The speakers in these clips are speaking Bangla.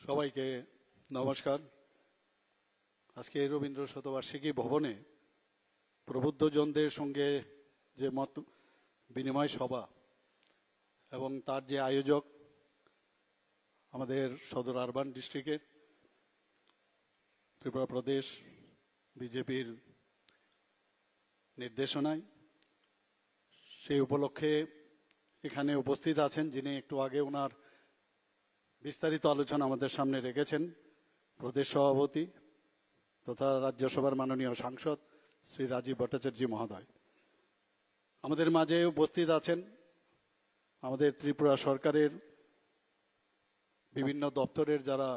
সবাইকে নমস্কার। আজকে রবীন্দ্র শতবার্ষিকী ভবনে প্রবুদ্ধজনদের সঙ্গে যে মত বিনিময় সভা এবং তার যে আয়োজক আমাদের সদর আরবান ডিস্ট্রিক্টের ত্রিপুরা প্রদেশ বিজেপির নির্দেশনায়, সেই উপলক্ষে এখানে উপস্থিত আছেন যিনি একটু আগে ওনার বিস্তারিত আলোচনা আমাদের সামনে রেখেছেন, প্রদেশ সভাপতি তথা রাজ্যসভার মাননীয় সাংসদ শ্রী রাজীব ভট্টাচার্য মহোদয়। আমাদের মাঝে উপস্থিত আছেন আমাদের ত্রিপুরা সরকারের বিভিন্ন দপ্তরের যারা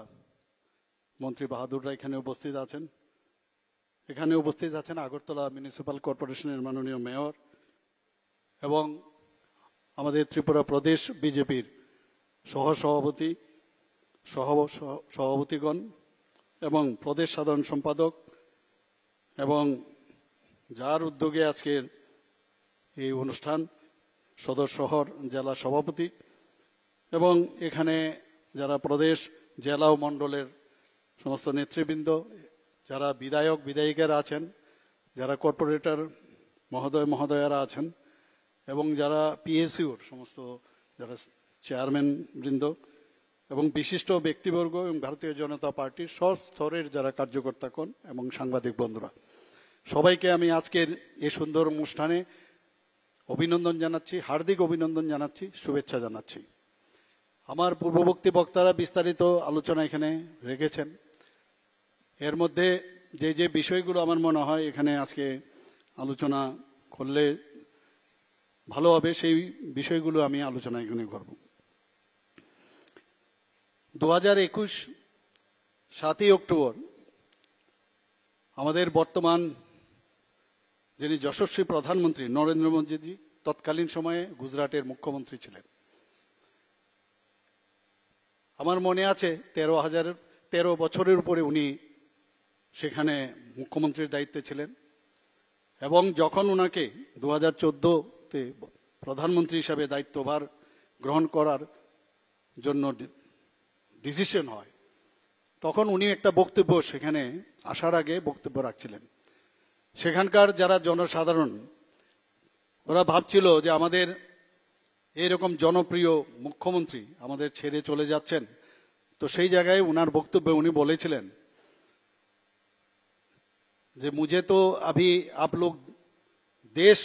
মন্ত্রী বাহাদুররা এখানে উপস্থিত আছেন। এখানে উপস্থিত আছেন আগরতলা মিউনিসিপ্যাল কর্পোরেশনের মাননীয় মেয়র এবং আমাদের ত্রিপুরা প্রদেশ বিজেপির সহসভাপতি সভাপতিগণ এবং প্রদেশ সাধারণ সম্পাদক, এবং যার উদ্যোগে আজকের এই অনুষ্ঠান সদর শহর জেলা সভাপতি এবং এখানে যারা প্রদেশ জেলা ও মণ্ডলের সমস্ত নেতৃবৃন্দ, যারা বিধায়ক বিধায়িকারা আছেন, যারা কর্পোরেটর মহোদয় মহোদয়ারা আছেন এবং যারা পিএসইউর সমস্ত যারা চেয়ারম্যান বৃন্দ এবং বিশিষ্ট ব্যক্তিবর্গ এবং ভারতীয় জনতা পার্টির সব স্তরের যারা কার্যকর্তাগণ এবং সাংবাদিক বন্ধুরা, সবাইকে আমি আজকের এই সুন্দর অনুষ্ঠানে অভিনন্দন জানাচ্ছি, হার্দিক অভিনন্দন জানাচ্ছি, শুভেচ্ছা জানাচ্ছি। আমার পূর্ববর্তী বক্তারা বিস্তারিত আলোচনা এখানে রেখেছেন। এর মধ্যে যে যে বিষয়গুলো আমার মনে হয় এখানে আজকে আলোচনা করলে ভালো হবে, সেই বিষয়গুলো আমি আলোচনা এখানে করব। 2021 7ই অক্টোবর আমাদের বর্তমান যিনি যশস্বী প্রধানমন্ত্রী নরেন্দ্র মোদীজি তৎকালীন সময়ে গুজরাটের মুখ্যমন্ত্রী ছিলেন। আমার মনে আছে 13 বছরের উপরে উনি সেখানে মুখ্যমন্ত্রীর দায়িত্বে ছিলেন এবং যখন ওনাকে 2014-তে প্রধানমন্ত্রী হিসাবে দায়িত্বভার গ্রহণ করার জন্য ডিসিশন হয়, তখন উনি একটা বক্তব্য সেখানে আসার আগে বক্তব্য রাখছিলেন। সেখানকার যারা জনসাধারণ ওরা ভাবছিল যে আমাদের এরকম জনপ্রিয় মুখ্যমন্ত্রী আমাদের ছেড়ে চলে যাচ্ছেন। তো সেই জায়গায় উনার বক্তব্যে উনি বলেছিলেন যে मुझे तो अभी आप लोग देश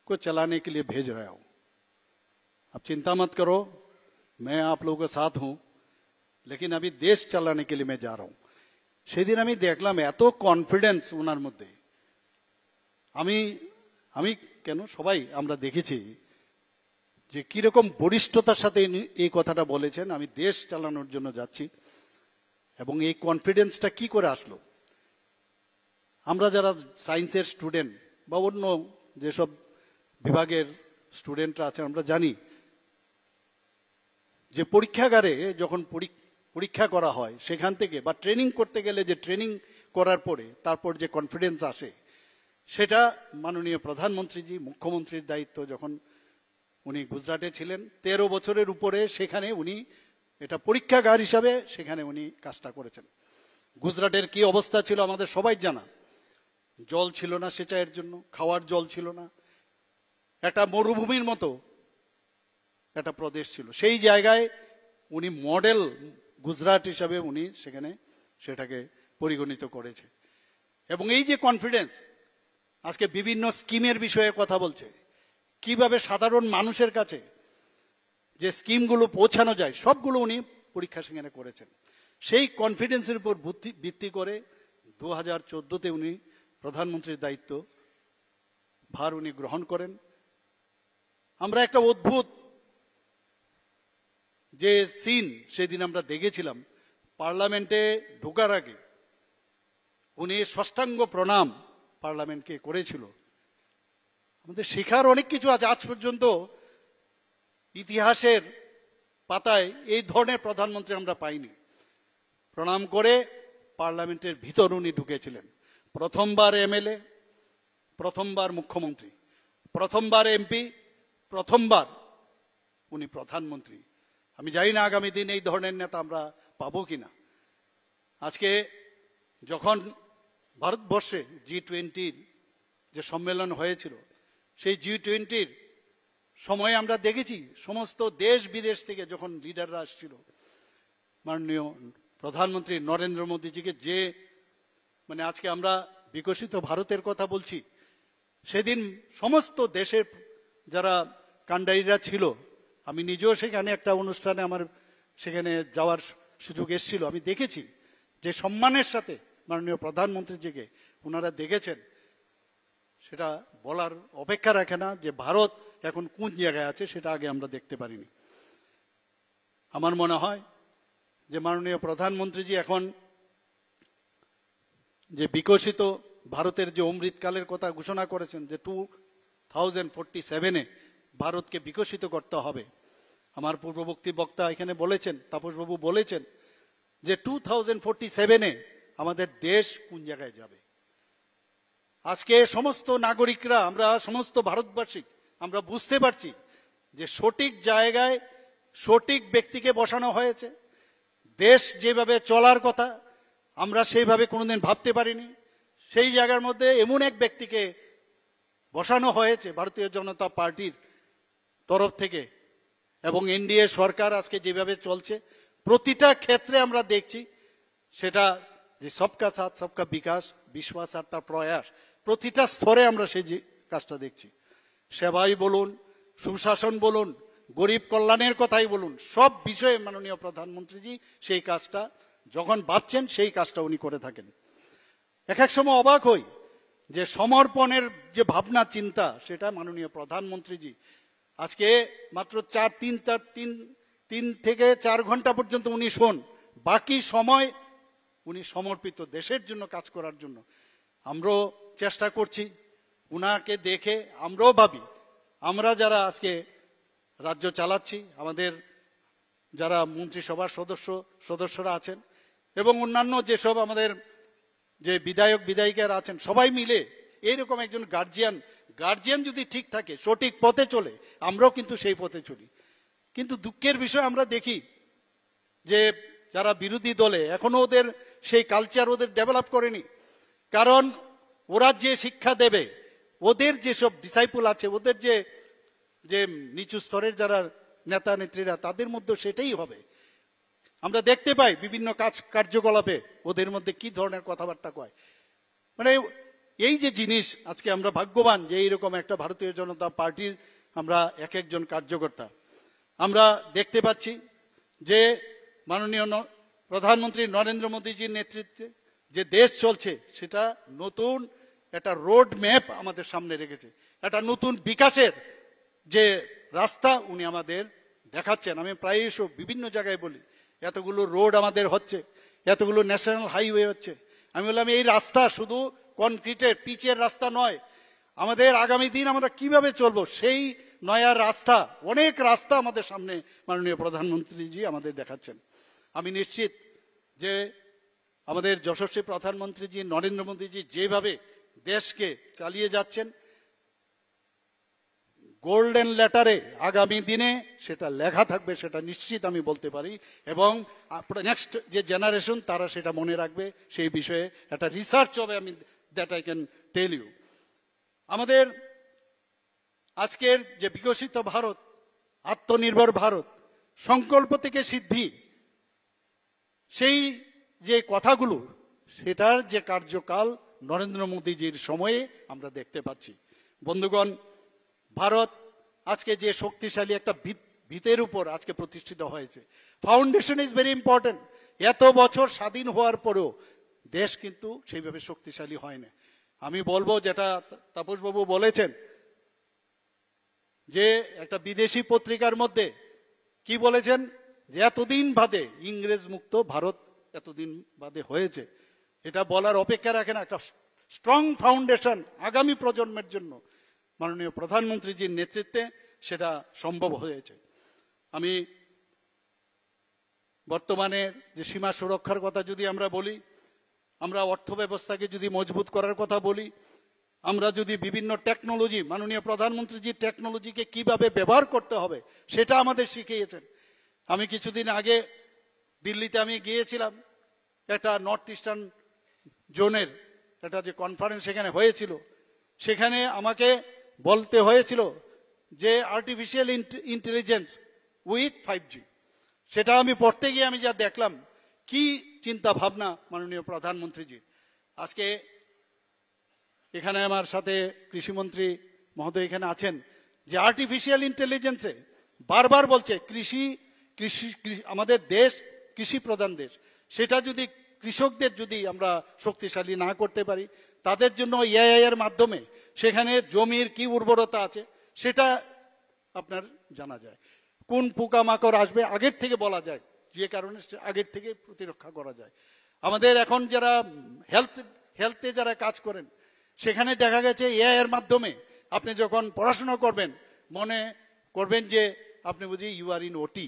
को चलाने के लिए भेज रहे हो, आप चिंता मत करो, मैं आप लोगों के साथ हूं, लेकिन अभी देश चलाने के लिए मैं जा रहा हूं। সেদিন আমি দেখলাম এত কনফিডেন্স ওনার মধ্যে, আমি কেন সবাই আমরা দেখেছি যে কিরকম বরিষ্ঠতার সাথে এই কথাটা বলেছেন, আমি দেশ চালানোর জন্য যাচ্ছি। এবং এই কনফিডেন্সটা কি করে আসলো? আমরা যারা সায়েন্সের স্টুডেন্ট বা অন্য যেসব বিভাগের স্টুডেন্টরা আছেন আমরা জানি যে পরীক্ষাগারে যখন পরীক্ষা করা হয় সেখান থেকে বা ট্রেনিং করতে গেলে যে ট্রেনিং করার পরে তারপর যে কনফিডেন্স আসে, সেটা মাননীয় প্রধানমন্ত্রীজি মুখ্যমন্ত্রীর দায়িত্ব যখন উনি গুজরাটে ছিলেন 13 বছরের উপরে, সেখানে উনি এটা পরীক্ষাগার হিসাবে সেখানে উনি কাজটা করেছেন। গুজরাটের কি অবস্থা ছিল আমাদের সবাই জানা, জল ছিল না সেচাইয়ের জন্য, খাওয়ার জল ছিল না, একটা মরুভূমির মতো একটা প্রদেশ ছিল। সেই জায়গায় উনি মডেল গুজরাট হিসাবে উনি সেখানে সেটাকে পরিগণিত করেছে। এবং এই যে কনফিডেন্স, আজকে বিভিন্ন স্কিমের বিষয়ে কথা বলছে, কিভাবে সাধারণ মানুষের কাছে যে স্কিমগুলো পৌঁছানো যায় সবগুলো উনি পরীক্ষা সেখানে করেছেন। সেই কনফিডেন্সের উপর ভিত্তি করে 2014-তে উনি প্রধানমন্ত্রীর দায়িত্ব ভার উনি গ্রহণ করেন। আমরা একটা অদ্ভুত যে সিন সেদিন আমরা দেখেছিলাম, পার্লামেন্টে ঢোকার আগে উনি ষষ্ঠাঙ্গ প্রণাম পার্লামেন্টকে করেছিল। আমাদের শেখার অনেক কিছু আছে, আজ পর্যন্ত ইতিহাসের পাতায় এই ধরনের প্রধানমন্ত্রী আমরা পাইনি। প্রণাম করে পার্লামেন্টের ভিতর উনি ঢুকেছিলেন। প্রথমবার এমএলএ, প্রথমবার মুখ্যমন্ত্রী, প্রথমবার এমপি, প্রথমবার উনি প্রধানমন্ত্রী। আমি জানি না আগামী দিন এই ধরনের নেতা আমরা পাবো কিনা। আজকে যখন ভারতবর্ষে G20 যে সম্মেলন হয়েছিল, সেই G20 সময়ে আমরা দেখেছি সমস্ত দেশ বিদেশ থেকে যখন লিডাররা আসছিল, মাননীয় প্রধানমন্ত্রী নরেন্দ্র মোদীজিকে যে মানে আজকে আমরা বিকশিত ভারতের কথা বলছি, সেদিন সমস্ত দেশের যারা কান্ডারিরা ছিল, আমি নিজেও সেখানে একটা অনুষ্ঠানে আমার সেখানে যাওয়ার সুযোগ এসেছিল, আমি দেখেছি যে সম্মানের সাথে মাননীয় প্রধানমন্ত্রীজিকে ওনারা দেখেছেন, সেটা বলার অপেক্ষা রাখে না যে ভারত এখন কোন জায়গায় আছে, সেটা আগে আমরা দেখতে পারিনি। আমার মনে হয় যে মাননীয় প্রধানমন্ত্রীজি এখন যে বিকশিত ভারতের যে অমৃতকালের কথা ঘোষণা করেছেন যে 2047-এ ভারতকে বিকশিত করতে হবে। আমার পূর্ববর্তী বক্তা এখানে বলেছেন, তাপসবাবু বলেছেন যে 2047-এ আমাদের দেশ কোন জায়গায় যাবে। আজকে সমস্ত নাগরিকরা, আমরা সমস্ত ভারতবাসী আমরা বুঝতে পারছি যে সঠিক জায়গায় সঠিক ব্যক্তিকে বসানো হয়েছে। দেশ যেভাবে চলার কথা আমরা সেইভাবে কোনোদিন ভাবতে পারিনি, সেই জায়গার মধ্যে এমন এক ব্যক্তিকে বসানো হয়েছে ভারতীয় জনতা পার্টির তরফ থেকে, এবং এনডিএ সরকার আজকে যেভাবে চলছে প্রতিটা ক্ষেত্রে আমরা দেখছি সেটা যে সবকা সাথ সবকা বিকাশ, বিশ্বাস আর তার প্রয়াস, প্রতিটা স্তরে আমরা সেই কাজটা দেখছি। সেবাই বলুন, সুশাসন বলুন, গরিব কল্যাণের কথাই বলুন, সব বিষয়ে মাননীয় প্রধানমন্ত্রীজি সেই কাজটা যখন ভাবছেন সেই কাজটা উনি করে থাকেন। এক এক সময় অবাক হই যে সমর্পণের যে ভাবনা চিন্তা, সেটা মাননীয় প্রধানমন্ত্রীজি আজকে মাত্র 3 থেকে 4 ঘন্টা পর্যন্ত উনি শোন, বাকি সময় উনি সমর্পিত দেশের জন্য কাজ করার জন্য। আমরাও চেষ্টা করছি উনাকে দেখে, আমরাও ভাবি আমরা যারা আজকে রাজ্য চালাচ্ছি, আমাদের যারা মন্ত্রিসভার সদস্যরা আছেন এবং অন্যান্য যেসব আমাদের যে বিধায়ক বিধায়িকারা আছেন, সবাই মিলে এইরকম একজন গার্জিয়ান যদি ঠিক থাকে, সঠিক পথে চলে, আমরাও কিন্তু সেই পথে চলি। কিন্তু দুঃখের বিষয় আমরা দেখি যে যারা বিরোধী দলে এখনো ওদের সেই কালচার ওদের ডেভেলপ করেনি, কারণ ওরা যে শিক্ষা দেবে, ওদের যেসব ডিসাইপল আছে, ওদের যে যে নিচু স্তরের যারা নেতা নেত্রীরা, তাদের মধ্যে সেটাই হবে। আমরা দেখতে পাই বিভিন্ন কার্যকলাপে ওদের মধ্যে কি ধরনের কথাবার্তা কয়। মানে এই যে জিনিস, আজকে আমরা ভাগ্যবান যে এইরকম একটা ভারতীয় জনতা পার্টির আমরা এক একজন কার্যকর্তা আমরা দেখতে পাচ্ছি যে মাননীয় প্রধানমন্ত্রী নরেন্দ্র মোদীজির নেতৃত্বে যে দেশ চলছে, সেটা নতুন একটা রোড ম্যাপ আমাদের সামনে রেখেছে, একটা নতুন বিকাশের যে রাস্তা উনি আমাদের দেখাচ্ছেন। আমি প্রায়শ বিভিন্ন জায়গায় বলি, এতগুলো রোড আমাদের হচ্ছে, এতগুলো ন্যাশনাল হাইওয়ে হচ্ছে, আমি বললাম এই রাস্তা শুধু কনক্রিটের পিচের রাস্তা নয়, আমাদের আগামী দিন আমরা কিভাবে চলবো সেই নয়া রাস্তা, অনেক রাস্তা আমাদের সামনে মাননীয় প্রধানমন্ত্রীজি আমাদের দেখাচ্ছেন। আমি নিশ্চিত যে আমাদের যশস্বী প্রধানমন্ত্রীজি নরেন্দ্র মোদীজি যেভাবে দেশকে চালিয়ে যাচ্ছেন, গোল্ডেন লেটারে আগামী দিনে সেটা লেখা থাকবে, সেটা নিশ্চিত আমি বলতে পারি, এবং নেক্সট যে জেনারেশন তারা সেটা মনে রাখবে, সেই বিষয়ে একটা রিসার্চ হবে, আমি that I can tell you. আমাদের আজকের যে বিকশিত ভারত, আত্মনির্ভর ভারত, সংকল্প থেকে সিদ্ধি, সেই যে কথাগুলো, সেটার যে কার্যকাল নরেন্দ্র মোদীজির সময়ে আমরা দেখতে পাচ্ছি। বন্ধুগণ, ভারত আজকে যে শক্তিশালী একটা ভিতের উপর আজকে প্রতিষ্ঠিত হয়েছে, ফাউন্ডেশন ইজ ভেরি ইম্পর্টেন্ট। এত বছর স্বাধীন হওয়ার পরেও দেশ কিন্তু সেইভাবে শক্তিশালী হয় না। আমি বলবো, যেটা তাপসবাবু বলেছেন, যে একটা বিদেশি পত্রিকার মধ্যে কি বলেছেন, যে এতদিন বাদে ইংরেজ মুক্ত ভারত এতদিন বাদে হয়েছে, এটা বলার অপেক্ষা রাখে না। একটা স্ট্রং ফাউন্ডেশন আগামী প্রজন্মের জন্য মাননীয় প্রধানমন্ত্রীজির নেতৃত্বে সেটা সম্ভব হয়েছে। আমি বর্তমানে যে সীমা সুরক্ষার কথা যদি আমরা বলি, আমরা অর্থ ব্যবস্থাকে যদি মজবুত করার কথা বলি, আমরা যদি বিভিন্ন টেকনোলজি, মাননীয় প্রধানমন্ত্রীজি টেকনোলজিকে কিভাবে ব্যবহার করতে হবে সেটা আমাদের শিখিয়েছেন। আমি কিছুদিন আগে দিল্লিতে আমি গিয়েছিলাম, একটা নর্থ ইস্টার্ন জোনের একটা যে কনফারেন্স সেখানে হয়েছিল, সেখানে আমাকে বলতে হয়েছিল যে আর্টিফিশিয়াল ইন্টেলিজেন্স উইথ 5G। সেটা আমি পড়তে গিয়ে আমি যা দেখলাম, কি চিন্তা ভাবনা মাননীয় প্রধানমন্ত্রীজি। আজকে এখানে আমার সাথে কৃষিমন্ত্রী মহোদয় এখানে আছেন, যে আর্টিফিশিয়াল ইন্টেলিজেন্সে বারবার বলছে কৃষি কৃষি আমাদের দেশ কৃষি প্রধান দেশ, সেটা যদি কৃষকদের যদি আমরা শক্তিশালী না করতে পারি, তাদের জন্য এআই এর মাধ্যমে সেখানে জমির কি উর্বরতা আছে সেটা আপনার জানা যায়, কোন পোকামাকড় আসবে আগের থেকে বলা যায়, যে কারণে আগের থেকে প্রতিরক্ষা করা যায়। আমাদের এখন যারা হেলথে যারা কাজ করেন, সেখানে দেখা গেছে এআই এর মাধ্যমে আপনি যখন পড়াশোনা করবেন, মনে করবেন যে আপনি বুঝি ইউ আর ইন ওটি,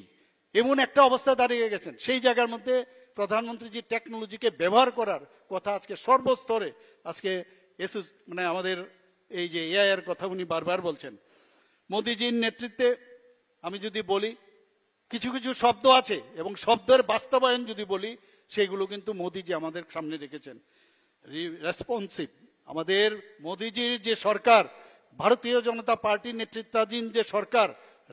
এমন একটা অবস্থা দাঁড়িয়ে গেছেন। সেই জায়গার মধ্যে প্রধানমন্ত্রীজি টেকনোলজিকে ব্যবহার করার কথা আজকে সর্বস্তরে আজকে মানে আমাদের এই যে এআই এর কথা উনি বারবার বলছেন। মোদিজির নেতৃত্বে আমি যদি বলি, কিছু কিছু শব্দ আছে এবং শব্দের বাস্তবায়ন যদি বলি, সেগুলো কিন্তু মোদিজি আমাদের সামনে রেখেছেন। রেসপন্সিভ, আমাদের মোদিজির যে সরকার, ভারতীয় জনতা পার্টির নেতৃত্বাধীন যে সরকার,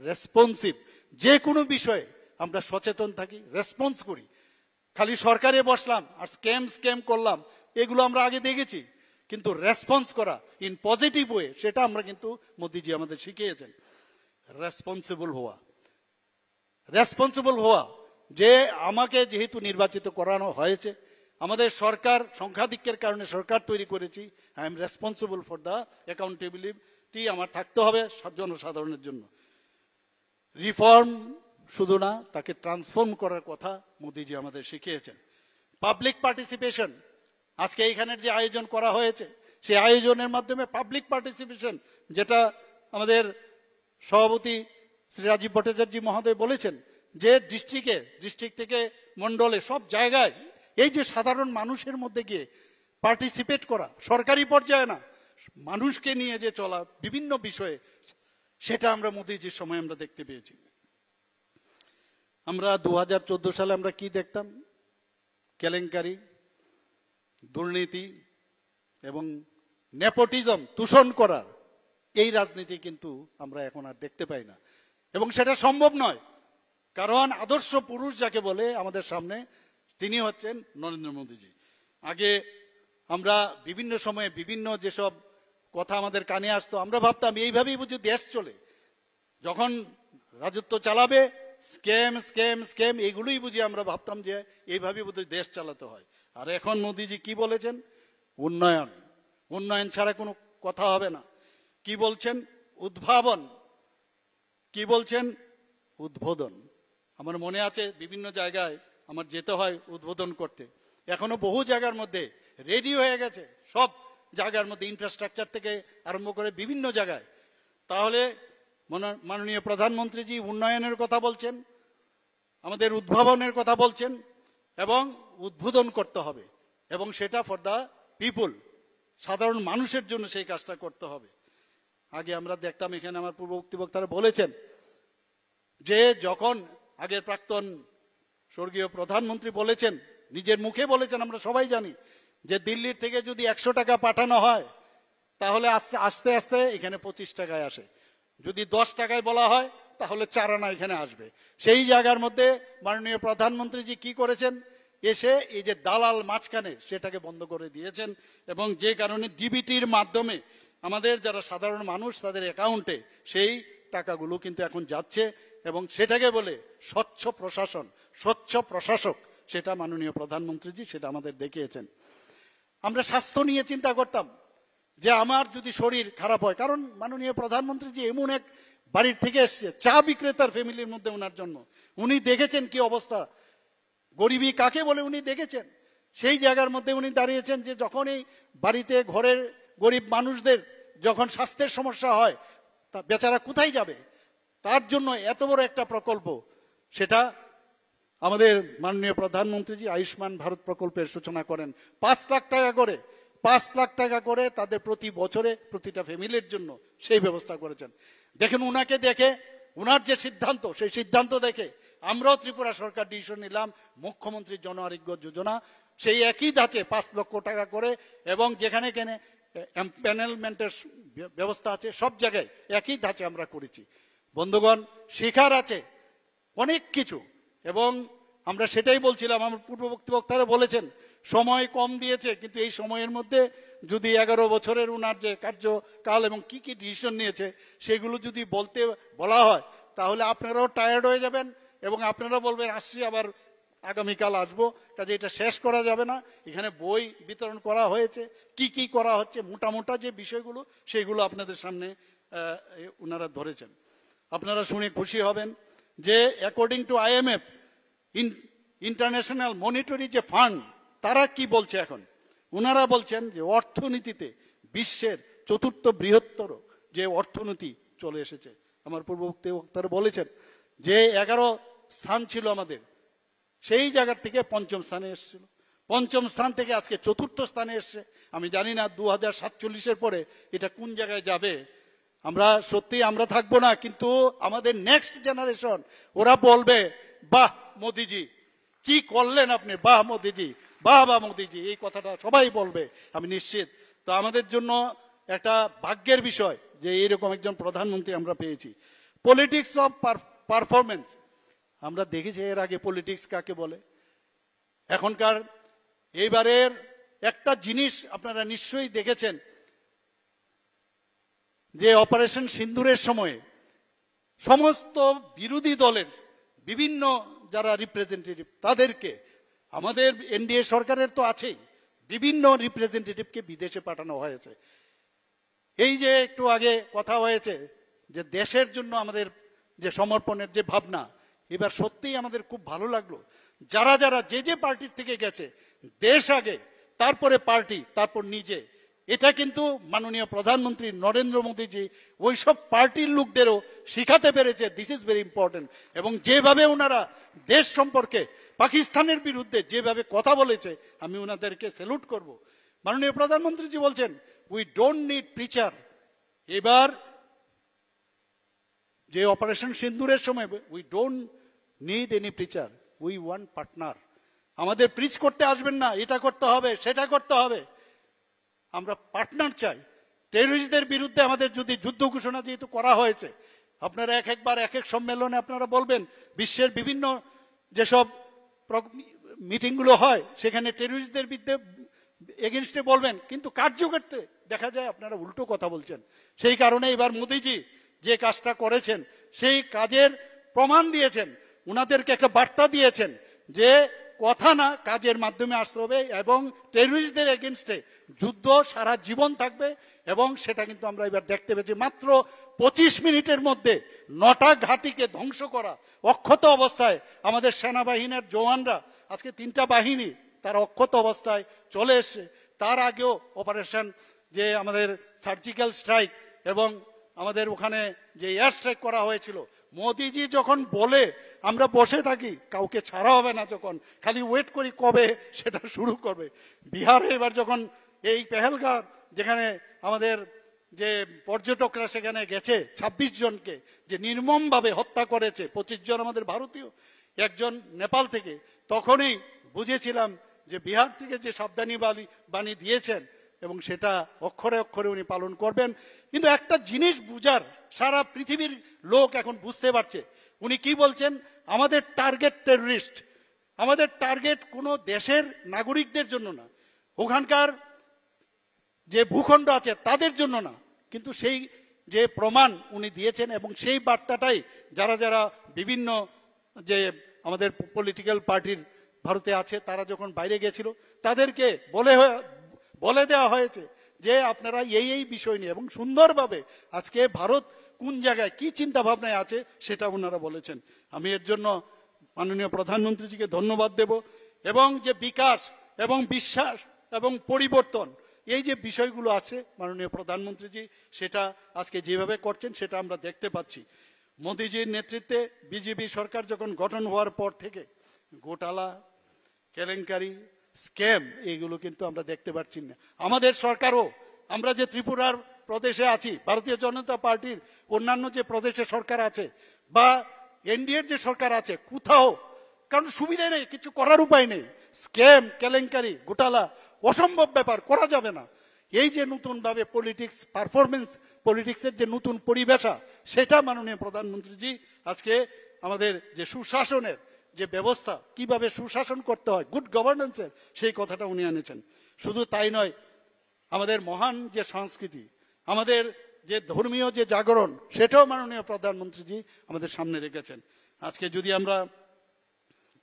রেসপন্সিভ, যে কোনো বিষয়ে আমরা সচেতন থাকি, রেসপন্স করি। খালি সরকারে বসলাম আর স্ক্যাম করলাম, এগুলো আমরা আগে দেখেছি, কিন্তু রেসপন্স করা ইন পজিটিভ ওয়ে, সেটা আমরা কিন্তু মোদিজি আমাদের শিখিয়েছেন। রেসপন্সিবল হওয়া, যে আমাকে যেহেতু নির্বাচিত করানো হয়েছে, আমাদের সরকার সংখ্যাধিক্যের কারণে সরকার তৈরি করেছি, I am responsible for the accountability আমার থাকতে হবে জনসাধারণের জন্য। রিফর্ম শুধু না, তাকে ট্রান্সফর্ম করার কথা মোদিজি আমাদের শিখিয়েছেন। পাবলিক পার্টিসিপেশন, আজকে এখানের যে আয়োজন করা হয়েছে, সেই আয়োজনের মাধ্যমে পাবলিক পার্টিসিপেশন, যেটা আমাদের সভাপতি শ্রী রাজীব ভট্টাচার্য মহোদয় বলেছেন, যে ডিস্ট্রিক্ট থেকে মন্ডলে সব জায়গায় এই যে সাধারণ মানুষের মধ্যে গিয়ে পার্টিসিপেট করা, সরকারি পর্যায়ে না, মানুষকে নিয়ে যে চলা বিভিন্ন বিষয়ে, সেটা আমরা মোদিজির সময় আমরা দেখতে পেয়েছি। আমরা 2014 সালে আমরা কি দেখতাম? কেলেঙ্কারি, দুর্নীতি এবং নেপোটিজম, দূষণ করার এই রাজনীতি কিন্তু আমরা এখন আর দেখতে পাই না, এবং সেটা সম্ভব নয়। কারণ আদর্শ পুরুষ যাকে বলে আমাদের সামনে, তিনি হচ্ছেন নরেন্দ্র মোদীজি। আগে আমরা বিভিন্ন সময়ে বিভিন্ন যেসব কথা আমাদের কানে আসতো, আমরা ভাবতাম এইভাবেই বুঝি দেশ চলে, যখন রাজত্ব চালাবে স্ক্যাম এগুলোই বুঝি আমরা ভাবতাম যে এইভাবেই বুঝি দেশ চালাতে হয়। আর এখন মোদীজি কি বলেছেন? উন্নয়ন ছাড়া কোনো কথা হবে না। কি বলছেন? উদ্ভাবন। কি বলছেন? উদ্বোধন। আমার মনে আছে বিভিন্ন জায়গায় আমার যেতে হয় উদ্বোধন করতে, এখনো বহু জায়গার মধ্যে রেডি হয়ে গেছে, সব জায়গার মধ্যে ইনফ্রাস্ট্রাকচার থেকে আরম্ভ করে বিভিন্ন জায়গায়। তাহলে মাননীয় প্রধানমন্ত্রীজি উন্নয়নের কথা বলছেন, আমাদের উদ্ভাবনের কথা বলছেন, এবং উদ্বোধন করতে হবে, এবং সেটা ফর দ্য পিপুল, সাধারণ মানুষের জন্য সেই কাজটা করতে হবে। আগে আমরা দেখতাম, এখানে আমার পূর্ববর্তী বক্তারা বলেছেন যে যখন আগের প্রাক্তন স্বর্গীয় প্রধানমন্ত্রী বলেছেন, নিজের মুখে বলেছেন, আমরা সবাই জানি যে দিল্লির থেকে যদি 100 টাকা পাঠানো হয়, তাহলে আস্তে আস্তে এখানে 25 টাকায় আসে। যদি 10 টাকায় বলা হয়, তাহলে 4 আনা এখানে আসবে। সেই জায়গার মধ্যে মাননীয় প্রধানমন্ত্রীজি কি করেছেন? এসে এই যে দালাল মাঝখানে, সেটাকে বন্ধ করে দিয়েছেন, এবং যে কারণে ডিবিটির মাধ্যমে আমাদের যারা সাধারণ মানুষ, তাদের অ্যাকাউন্টে সেই টাকাগুলো কিন্তু এখন যাচ্ছে, এবং সেটাকে বলে স্বচ্ছ প্রশাসন, স্বচ্ছ প্রশাসক, সেটা মাননীয় প্রধানমন্ত্রীজি সেটা আমাদের দেখিয়েছেন। আমরা স্বাস্থ্য নিয়ে চিন্তা করতাম যে আমার যদি শরীর খারাপ হয়, কারণ মাননীয় প্রধানমন্ত্রীজি এমন এক বাড়ির থেকে এসছে, চা বিক্রেতার ফ্যামিলির মধ্যে ওনার জন্য, উনি দেখেছেন কি অবস্থা, গরিবী কাকে বলে উনি দেখেছেন। সেই জায়গার মধ্যে উনি দাঁড়িয়েছেন যে যখন এই বাড়িতে ঘরের গরিব মানুষদের যখন স্বাস্থ্যের সমস্যা হয়, তা বেচারা কোথায় যাবে? তার জন্য এত বড় একটা প্রকল্প, সেটা আমাদের মাননীয় প্রধানমন্ত্রীজি আয়ুষ্মান ভারত প্রকল্পের সূচনা করেন। 5 লাখ টাকা করে, 5 লাখ টাকা করে তাদের প্রতি বছরে প্রতিটা ফ্যামিলির জন্য সেই ব্যবস্থা করেছেন। দেখেন, উনাকে দেখে, উনার যে সিদ্ধান্ত, সেই সিদ্ধান্ত দেখে আমরাও ত্রিপুরা সরকার ডিসিশন নিলাম মুখ্যমন্ত্রীর জন আরোগ্য যোজনা, সেই একই ধাঁচে 5 লক্ষ টাকা করে, এবং যেখানে কেনে প্যানেলমেন্টের ব্যবস্থা আছে সব জায়গায় একই ধাঁচে আমরা করেছি। বন্ধুগণ, শেখার আছে অনেক কিছু, এবং আমরা সেটাই বলছিলাম। আমার পূর্ববর্তী বক্তারা বলেছেন সময় কম দিয়েছে, কিন্তু এই সময়ের মধ্যে যদি 11 বছরের উনার যে কার্যকাল এবং কি কি ডিসিশন নিয়েছে সেগুলো যদি বলা হয়, তাহলে আপনারাও টায়ার্ড হয়ে যাবেন এবং আপনারা বলবেন আসছি আবার আগামীকাল আসবো। কাজে এটা শেষ করা যাবে না। এখানে বই বিতরণ করা হয়েছে, কি কি করা হচ্ছে, মোটা যে বিষয়গুলো সেগুলো আপনাদের সামনে উনারা ধরেছেন। আপনারা শুনে খুশি হবেন যে according to IMF international monetary যে ফান্ড, তারা কি বলছে এখন, উনারা বলছেন যে অর্থনীতিতে বিশ্বের 4র্থ বৃহত্তর যে অর্থনীতি চলে এসেছে। আমার পূর্ববর্তী বক্তারা বলেছেন যে 11 স্থান ছিল আমাদের, সেই জায়গা থেকে 5ম স্থানে এসেছিল, 5ম স্থান থেকে আজকে 4র্থ স্থানে এসছে। আমি জানি না 2047-এর পরে এটা কোন জায়গায় যাবে। আমরা সত্যি আমরা থাকবো না, কিন্তু আমাদের নেক্সট জেনারেশন ওরা বলবে বাহ মোদিজি কি করলেন আপনি, বাহ মোদিজি, বাহ বাহ মোদিজি, এই কথাটা সবাই বলবে আমি নিশ্চিত। তো আমাদের জন্য একটা ভাগ্যের বিষয় যে এইরকম একজন প্রধানমন্ত্রী আমরা পেয়েছি। পলিটিক্স অফ পারফরমেন্স, আমরা দেখেছি এর আগে পলিটিক্স কাকে বলে। এখনকার এইবারের একটা জিনিস আপনারা নিশ্চয়ই দেখেছেন যে অপারেশন সিন্দুরের সময়ে সমস্ত বিরোধী দলের বিভিন্ন যারা রিপ্রেজেন্টেটিভ, তাদেরকে আমাদের NDA সরকারের তো আছেই, বিভিন্ন রিপ্রেজেন্টেটিভকে বিদেশে পাঠানো হয়েছে। এই যে একটু আগে কথা হয়েছে যে দেশের জন্য আমাদের যে সমর্পণের যে ভাবনা, এবার সত্যিই আমাদের খুব ভালো লাগলো। যারা যারা যে পার্টির থেকে গেছে, দেশ আগে, তারপরে পার্টি, তারপর নিজে, এটা কিন্তু মাননীয় প্রধানমন্ত্রী নরেন্দ্র মোদীজি ওইসব পার্টির লোকদেরও শিখাতে পেরেছে দিস ইজ ভেরি ইম্পর্টেন্ট। এবং যেভাবে ওনারা দেশ সম্পর্কে পাকিস্তানের বিরুদ্ধে যেভাবে কথা বলেছে, আমি ওনাদেরকে স্যালুট করব। মাননীয় প্রধানমন্ত্রীজি বলছেন উই ডোন্ট নিড প্রিচার। এবার যে অপারেশন সিন্দুরের সময় we don't need any preacher, we want partner. আমাদের প্রিচ করতে আসবেন না, এটা করতে হবে সেটা করতে হবে, আমরা পার্টনার চাই। টেররিস্টদের বিরুদ্ধে আমাদের যদি যুদ্ধ ঘোষণা যেহেতু করা হয়েছে, আপনারা একবার এক এক সম্মেলনে আপনারা বলবেন, বিশ্বের বিভিন্ন যেসব মিটিংগুলো হয় সেখানে টেররিস্টদের বিরুদ্ধে এগেনস্টে বলবেন, কিন্তু কার্যকর্তে দেখা যায় আপনারা উল্টো কথা বলছেন। সেই কারণে এবার মোদিজি যে কাজটা করেছেন সেই কাজের প্রমাণ দিয়েছেন, উনাদেরকে একটা বার্তা দিয়েছেন যে কথা না কাজের মাধ্যমে আসতে হবে, এবং টেররিস্টদের এগেনস্টে যুদ্ধ সারা জীবন থাকবে। এবং সেটা কিন্তু আমরা এবার দেখতে পেয়েছি, মাত্র 25 মিনিটের মধ্যে 9টা ঘাঁটিকে ধ্বংস করা অক্ষত অবস্থায় আমাদের সেনাবাহিনীর জওয়ানরা, আজকে 3টা বাহিনী তারা অক্ষত অবস্থায় চলে এসছে। তার আগেও অপারেশন যে আমাদের সার্জিক্যাল স্ট্রাইক এবং আমাদের ওখানে যে এয়ার স্ট্রাইক করা হয়েছিল, মোদিজি যখন বলে আমরা বসে থাকি, কাউকে ছাড়া হবে না, যখন খালি ওয়েট করি কবে সেটা শুরু করবে। বিহারে এবার যখন এই পেহেলগাঁও যেখানে আমাদের যে পর্যটকরা সেখানে গেছে 26 জনকে যে নির্মমভাবে হত্যা করেছে, 25 জন আমাদের ভারতীয়, 1 জন নেপাল থেকে, তখনই বুঝেছিলাম যে বিহার থেকে যে সাবধানী বাণী দিয়েছেন এবং সেটা অক্ষরে অক্ষরে উনি পালন করবেন। কিন্তু একটা জিনিস বুঝার, সারা পৃথিবীর লোক এখন বুঝতে পারছে উনি কি বলছেন। আমাদের টার্গেট টেররিস্ট, আমাদের টার্গেট কোনো দেশের নাগরিকদের জন্য না, ওখানকার যে ভূখণ্ড আছে তাদের জন্য না, কিন্তু সেই যে প্রমাণ উনি দিয়েছেন এবং সেই বার্তাটাই যারা যারা বিভিন্ন যে আমাদের পলিটিক্যাল পার্টির ভারতে আছে তারা যখন বাইরে গেছিল তাদেরকে বলে দেওয়া হয়েছে যে আপনারা এই বিষয় নিয়ে, এবং সুন্দরভাবে আজকে ভারত কোন জায়গায় কি চিন্তা ভাবনায় আছে সেটা ওনারা বলেছেন। আমি এর জন্য মাননীয় প্রধানমন্ত্রীজিকে ধন্যবাদ দেব। এবং যে বিকাশ এবং বিশ্বাস এবং পরিবর্তন, এই যে বিষয়গুলো আছে মাননীয় প্রধানমন্ত্রীজি সেটা আজকে যেভাবে করছেন সেটা আমরা দেখতে পাচ্ছি। মোদিজির নেতৃত্বে বিজেপি সরকার যখন গঠন হওয়ার পর থেকে ঘোটালা, কেলেঙ্কারি, স্ক্যাম, এইগুলো কিন্তু আমরা দেখতে পাচ্ছি না। আমাদের সরকারও, আমরা যে ত্রিপুরার প্রদেশে আছি, ভারতীয় জনতা পার্টির অন্যান্য যে প্রদেশে সরকার আছে, বা এনডিএর যে সরকার আছে কোথাও কারণ সুবিধা নেই, কিছু করার উপায় নেই, স্ক্যাম কেলেঙ্কারি ঘোটালা অসম্ভব ব্যাপার, করা যাবে না। এই যে নতুন ভাবে পলিটিক্স পারফরমেন্স পলিটিক্সের যে নতুন পরিবেশা, সেটা মাননীয় প্রধানমন্ত্রীজি আজকে আমাদের যে সুশাসনের যে ব্যবস্থা, কিভাবে সুশাসন করতে হয়, গুড গভর্নেন্সের সেই কথাটা উনি এনেছেন। শুধু তাই নয়, আমাদের মহান যে সংস্কৃতি, আমাদের যে ধর্মীয় যে জাগরণ, সেটাও মাননীয় প্রধানমন্ত্রীজি আমাদের সামনে রেখেছেন। আজকে যদি আমরা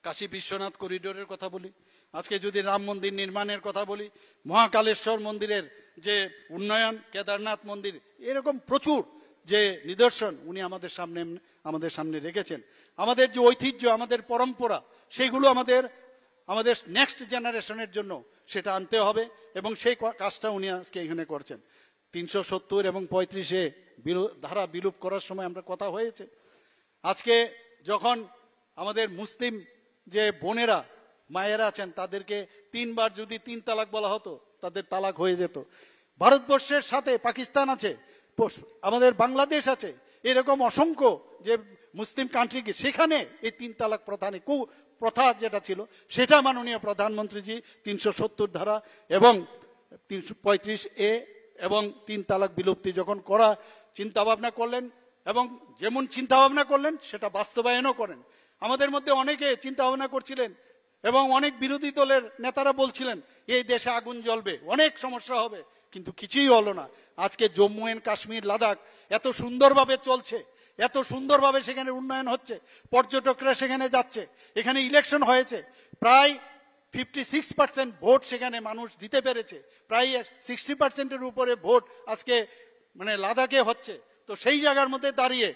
কাশী বিশ্বনাথ করিডোরের কথা বলি, আজকে যদি রাম মন্দির নির্মাণের কথা বলি, মহাকালেশ্বর মন্দিরের যে উন্নয়ন, কেদারনাথ মন্দির, এরকম প্রচুর যে নিদর্শন উনি আমাদের সামনে রেখেছেন। আমাদের যে ঐতিহ্য, আমাদের পরম্পরা, সেগুলো আমাদের নেক্সট জেনারেশনের জন্য সেটা আনতে হবে এবং সেই কাজটা উনি আজকে এখানে করছেন। 370 এবং 35-এ ধারা বিলুপ করার সময় আমরা কথা হয়েছে। আজকে যখন আমাদের মুসলিম যে বোনেরা মায়েরা আছেন তাদেরকে 3 বার যদি 3 তালাক বলা হতো, তাদের তালাক হয়ে যেত। ভারতবর্ষের সাথে পাকিস্তান আছে, আমাদের বাংলাদেশ আছে, এরকম অসংখ্য যে মুসলিম কান্ট্রি, সেখানে এই 3 তালাক প্রথা যেটা ছিল সেটা মাননীয় প্রধানমন্ত্রীজি 370 ধারা এবং 335A এবং 3 তালাক বিলুপ্তি যখন করা চিন্তা ভাবনা করলেন এবং যেমন চিন্তা ভাবনা করলেন সেটা বাস্তবায়নও করেন। আমাদের মধ্যে অনেকে চিন্তা ভাবনা করছিলেন এবং অনেক বিরোধী দলের নেতারা বলছিলেন এই দেশে আগুন জ্বলবে, অনেক সমস্যা হবে, কিন্তু কিছুই হলো না। আজকে জম্মু এন্ড কাশ্মীর, লাদাখ এত সুন্দরভাবে চলছে, এত সুন্দরভাবে সেখানে উন্নয়ন হচ্ছে, পর্যটকরা সেখানে যাচ্ছে, এখানে ইলেকশন হয়েছে, প্রায় 56% ভোট সেখানে মানুষ দিতে পেরেছে, প্রায় 60%-এর উপরে ভোট আজকে মানে লাদাখে হচ্ছে। তো সেই জায়গার মধ্যে দাঁড়িয়ে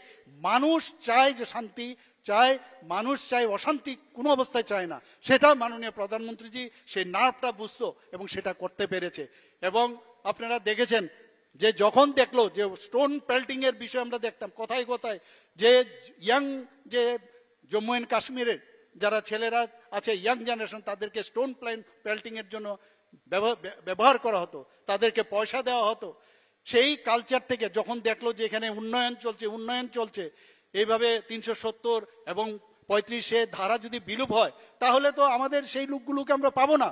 মানুষ চায় যে শান্তি চায়, মানুষ চায় অশান্তি কোনো অবস্থায় চায় না, সেটা মাননীয় প্রধানমন্ত্রীজি সেই নার্ভটা বুঝতো এবং সেটা করতে পেরেছে। এবং আপনারা দেখেছেন যে যখন দেখলো যে স্টোন পেল্টিং এর বিষয় আমরা দেখতাম কোথায় কোথায়, যে ইয়াং যে জম্মু এন্ড কাশ্মীরের যারা ছেলেরা আছে, ইয়াং জেনারেশন, তাদেরকে স্টোন পেল্টিং এর জন্য ব্যবহার করা হতো, তাদেরকে পয়সা দেওয়া হতো। সেই কালচার থেকে যখন দেখলো যে এখানে উন্নয়ন চলছে, এইভাবে 370 এবং 35-এ ধারা যদি বিলুপ হয় তাহলে তো আমাদের সেই লোকগুলোকে আমরা পাবো না।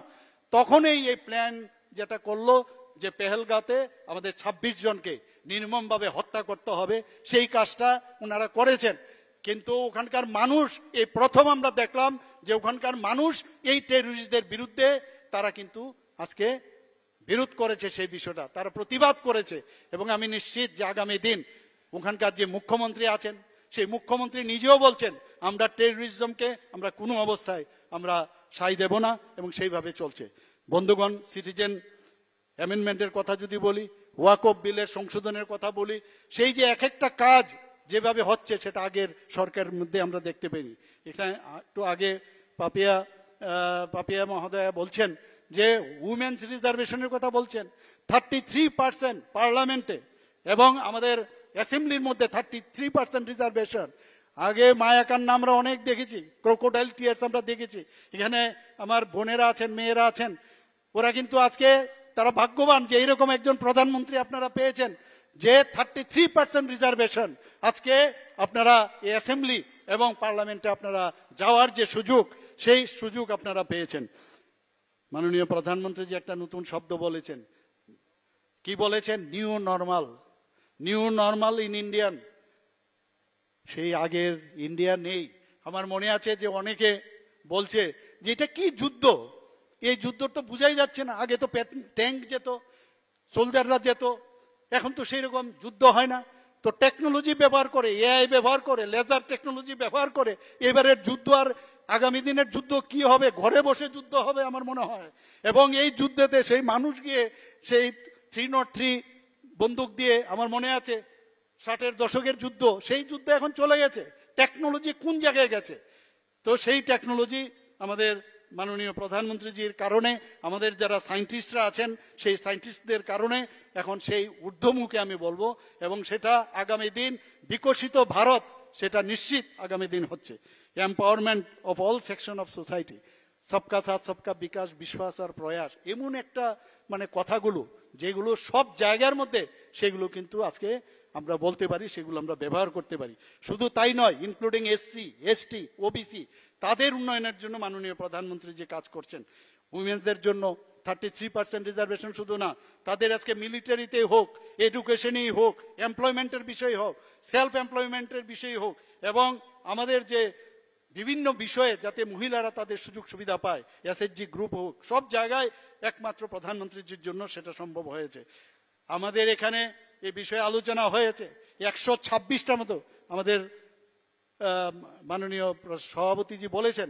তখনই এই প্ল্যান যেটা করলো যে পেহেলগাঁওতে আমাদের 26 জনকে নির্মমভাবে হত্যা করতে হবে, সেই কাজটা ওনারা করেছেন। কিন্তু ওখানকার মানুষ এই প্রথম আমরা দেখলাম যে ওখানকার মানুষ এই টেররিস্টদের বিরুদ্ধে তারা কিন্তু আজকে বিরোধ করেছে, সেই বিষয়টা তারা প্রতিবাদ করেছে। এবং আমি নিশ্চিত যে আগামী দিন ওখানকার যে মুখ্যমন্ত্রী আছেন, সেই মুখ্যমন্ত্রী নিজেও বলছেন আমরা টেররিজমকে আমরা কোনো অবস্থায় আমরা সাই দেব না, এবং সেইভাবে চলছে। বন্ধুগণ, সিটিজেন অ্যামেন্ডমেন্টের কথা যদি বলি, ওয়াকফ বিলের সংশোধনের কথা বলি, সেই যে এক একটা কাজ যেভাবে হচ্ছে সেটা আগের সরকারের মধ্যে আমরা দেখতে পাইনি। এখানে একটু আগে পাপিয়া মহোদয়া বলছেন যে উমেন্স রিজার্ভেশনের কথা বলছেন, 33% পার্লামেন্টে এবং আমাদের অ্যাসেম্বলির মধ্যে 33% রিজার্ভেশন। আগে মায়াকান্না আমরা অনেক দেখেছি, ক্রোকোডাইল টিয়ার্স আমরা দেখেছি। এখানে আমার বোনেরা আছেন, মেয়েরা আছেন, ওরা কিন্তু আজকে তারা ভাগ্যবান যে এইরকম একজন প্রধানমন্ত্রী আপনারা পেয়েছেন, যে 33% রিজার্ভেশন। আজকে আপনারা এই অ্যাসেম্বলি এবং পার্লামেন্টে আপনারা যাওয়ার যে সুযোগ, সেই সুযোগ আপনারা পেয়েছেন। মাননীয় প্রধানমন্ত্রী যে একটা নতুন শব্দ বলেছেন, কি বলেছেন? New normal in Indian. সেই আগের ইন্ডিয়া নেই। আমার মনে আছে যে অনেকে বলছে যে এটা কি যুদ্ধ, এই যুদ্ধ তো বুঝাই যাচ্ছে না। আগে তো ট্যাঙ্ক যেত, সোলজাররা যেত, এখন তো সেই রকম যুদ্ধ হয় না। তো টেকনোলজি ব্যবহার করে, এআই ব্যবহার করে, লেজার টেকনোলজি ব্যবহার করে এবারের যুদ্ধ আর আগামী দিনের যুদ্ধ কি হবে? ঘরে বসে যুদ্ধ হবে আমার মনে হয়। এবং এই যুদ্ধেতে সেই মানুষ গিয়ে সেই 303 বন্দুক দিয়ে, আমার মনে আছে 60-এর দশকের যুদ্ধ, সেই যুদ্ধ এখন চলে গেছে। টেকনোলজি কোন জায়গায় গেছে? তো সেই টেকনোলজি আমাদের মাননীয় প্রধানমন্ত্রীজির কারণে, আমাদের যারা সায়েন্টিস্টরা আছেন সেই সায়েন্টিস্টদের কারণে এখন সেই ঊর্ধ্বমুখে আমি বলবো, এবং সেটা আগামী দিন বিকশিত ভারত সেটা নিশ্চিত আগামী দিন হচ্ছে। Empowerment of all section of society, সবকা সাথ সবকা বিকাশ, বিশ্বাস আর প্রয়াস, এমন একটা মানে কথাগুলো যেগুলো সব জায়গার মধ্যে, সেগুলো কিন্তু আজকে আমরা বলতে পারি, সেগুলো আমরা ব্যবহার করতে পারি। শুধু তাই নয়, ইনক্লুডিং এসসি, এসটি, ওবিসি, তাদের উন্নয়নের জন্য মাননীয় প্রধানমন্ত্রী যে কাজ করছেন, উইমেন্সদের জন্য 33% রিজার্ভেশন শুধু না, তাদের আজকে মিলিটারিতে হোক, এডুকেশনেই হোক, এমপ্লয়মেন্টের বিষয় হোক, সেলফ এমপ্লয়মেন্টের বিষয় হোক, এবং আমাদের যে বিভিন্ন বিষয়ে যাতে মহিলারা তাদের সুযোগ সুবিধা পায়, এসএইচজি গ্রুপ হোক, সব জায়গায় একমাত্র প্রধানমন্ত্রীর জন্য সেটা সম্ভব হয়েছে। আমাদের এখানে এই বিষয়ে আলোচনা হয়েছে, 126টার মতো আমাদের মাননীয় সভাপতিজি বলেছেন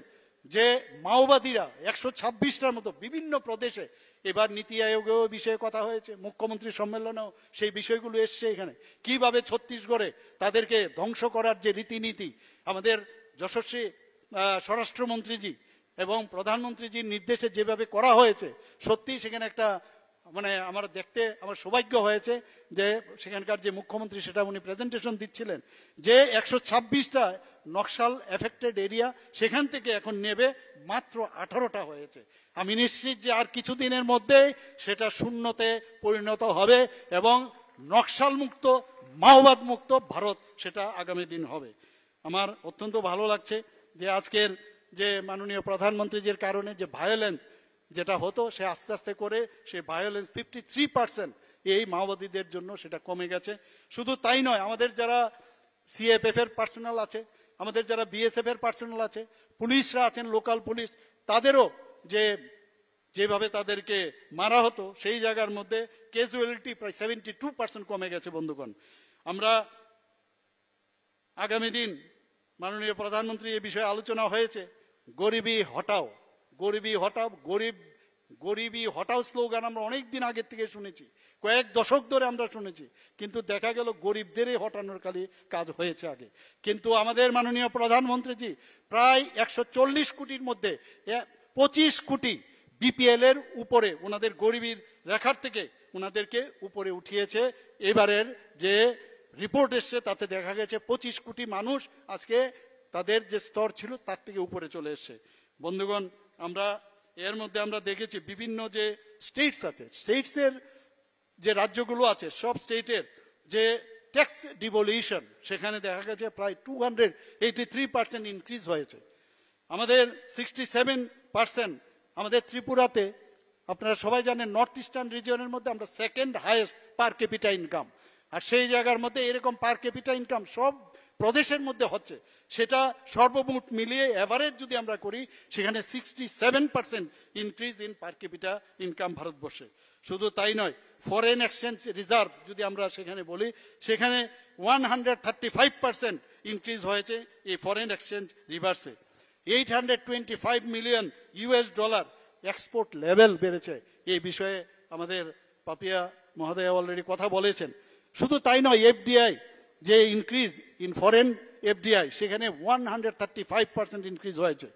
যে মাওবাদীরা 126টার মতো বিভিন্ন প্রদেশে, এবার নীতি আয়োগেও বিষয়ে কথা হয়েছে, মুখ্যমন্ত্রী সম্মেলনেও সেই বিষয়গুলো এসছে এখানে, কিভাবে ছত্তিশগড়ে তাদেরকে ধ্বংস করার যে রীতিনীতি আমাদের যশস্বী স্বরাষ্ট্রমন্ত্রীজি এবং প্রধানমন্ত্রীজির নির্দেশে যেভাবে করা হয়েছে, সত্যি সেখানে একটা মানে আমার দেখতে আমার সৌভাগ্য হয়েছে যে সেখানকার যে মুখ্যমন্ত্রী সেটা উনি প্রেজেন্টেশন দিচ্ছিলেন যে 126টা নকশাল এফেক্টেড এরিয়া সেখান থেকে এখন নেবে মাত্র 18টা হয়েছে। আমি নিশ্চিত যে আর কিছুদিনের মধ্যে সেটা শূন্যতে পরিণত হবে এবং নকশাল মুক্ত, মাওবাদ মুক্ত ভারত সেটা আগামী দিন হবে। আমার অত্যন্ত ভালো লাগছে যে আজকের যে মাননীয় প্রধানমন্ত্রীজির কারণে যে ভায়োলেন্স যেটা হতো, সে আস্তে আস্তে করে সে ভায়োলেন্স 53% এই মাওবাদীদের জন্য সেটা কমে গেছে। শুধু তাই নয়, আমাদের যারা সিএফএফ এর পার্সোনাল আছে, আমাদের যারা বিএসএফ এর পার্সোনাল আছে, পুলিশরা আছেন, লোকাল পুলিশ, তাদেরও যেভাবে তাদেরকে মারা হতো সেই জায়গার মধ্যে ক্যাজুয়ালিটি প্রায় 72% কমে গেছে। বন্ধুগণ, আমরা আগামী দিন মাননীয় প্রধানমন্ত্রী এই বিষয়ে আলোচনা হয়েছে, গরিবি হটাও, গরিবি হটাও, গরিবি হটাও স্লোগান আমরা অনেক দিন আগের থেকে শুনেছি, কয়েক দশক ধরে আমরা শুনেছি, কিন্তু দেখা গেল গরিবদেরই হটানোর খালি কাজ হয়েছে আগে। কিন্তু আমাদের মাননীয় প্রধানমন্ত্রীজি প্রায় 140 কোটির মধ্যে 25 কোটি বিপিএল এর উপরে ওনাদের গরিবির রেখার থেকে ওনাদেরকে উপরে উঠিয়েছে। এবারের যে রিপোর্ট এসছে তাতে দেখা গেছে 25 কোটি মানুষ আজকে তাদের যে স্তর ছিল তার থেকে উপরে চলে এসছে। বন্ধুগণ, আমরা এর মধ্যে আমরা দেখেছি বিভিন্ন যে স্টেটস আছে, স্টেটসের যে রাজ্যগুলো আছে, সব স্টেটের যে ট্যাক্স ডিভলিউশন সেখানে দেখা গেছে প্রায় 283% ইনক্রিজ হয়েছে। আমাদের 67% আমাদের ত্রিপুরাতে, আপনারা সবাই জানেন নর্থ ইস্টার্ন রিজিয়নের মধ্যে আমরা second highest per capita income, আর সেই জায়গার মধ্যে এরকম পার ক্যাপিটা ইনকাম সব প্রদেশের মধ্যে হচ্ছে, সেটা সর্বমোট মিলিয়ে এভারেজ যদি আমরা করি সেখানে 67% increase in per capita income ভারতবর্ষে। শুধু তাই নয়, ফরেন এক্সচেঞ্জ রিজার্ভ যদি আমরা সেখানে বলি, সেখানে 135% ইনক্রিজ হয়েছে এই ফরেন এক্সচেঞ্জ রিভার্সে। 825 million US dollar export level বেড়েছে। এই বিষয়ে আমাদের পাপিয়া মহোদয় অলরেডি কথা বলেছেন। শুধু তাই নয়, এফডিআই যে ইনক্রিজ ইন ফরেন এফডিআই সেখানে 135% ইনক্রিজ হয়েছে।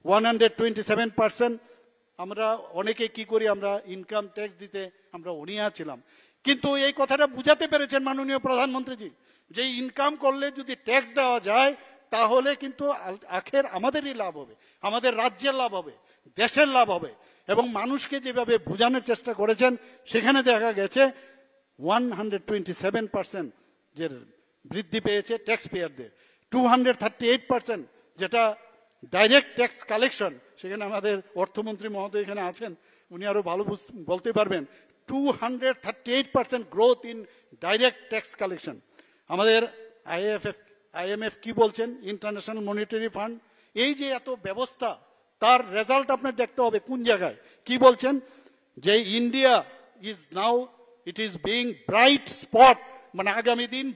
127% আমরা অনেকে কি করি, আমরা ইনকাম ট্যাক্স দিতে আমরা অনীহা ছিলাম, কিন্তু এই কথাটা বুঝাতে পেরেছেন মাননীয় প্রধানমন্ত্রীজি যে ইনকাম করলে যদি ট্যাক্স দেওয়া যায় তাহলে কিন্তু আখের আমাদেরই লাভ হবে, আমাদের রাজ্যের লাভ হবে, দেশের লাভ হবে। এবং মানুষকে যেভাবে বোঝানোর চেষ্টা করেছেন সেখানে দেখা গেছে 127% যে বৃদ্ধি পেয়েছে ট্যাক্স পেয়ারদের, 238% যেটা ডাইরেক্ট ট্যাক্স কালেকশন, সেখানে আমাদের অর্থমন্ত্রী মহোদয় এখানে আছেন, উনি আরো ভালো বলতে পারবেন, 238% growth in direct tax collection. আমাদের আইএমএফ কি বলছেন, ইন্টারন্যাশনাল মনিটারি ফান্ড, এই যে এত ব্যবস্থা তার রেজাল্ট আপনার দেখতে হবে কোন জায়গায়। কি বলছেন যে India is now it is being bright spot, মানে আগামী দিন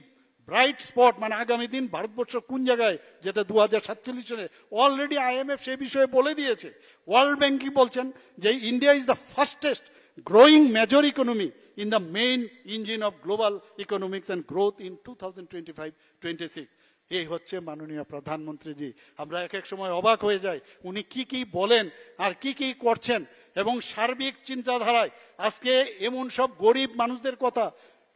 ব্রাইট স্পট, মানে আগামী দিন ভারতবর্ষ কোন জায়গায়, যেটা 2047 সালে অলরেডি আইএমএফ সেই বিষয়ে বলে দিয়েছে। ওয়ার্ল্ড ব্যাংক কি বলছেন যে India is the fastest growing major economy in the main engine of global economics and growth in 2025-26। এই হচ্ছে মাননীয় প্রধানমন্ত্রীজি। আমরা এক এক সময় অবাক হয়ে যাই উনি কি কি বলেন আর কি কি করছেন, এবং সার্বিক চিন্তাধারায় আজকে এমন সব গরিব মানুষদের কথা,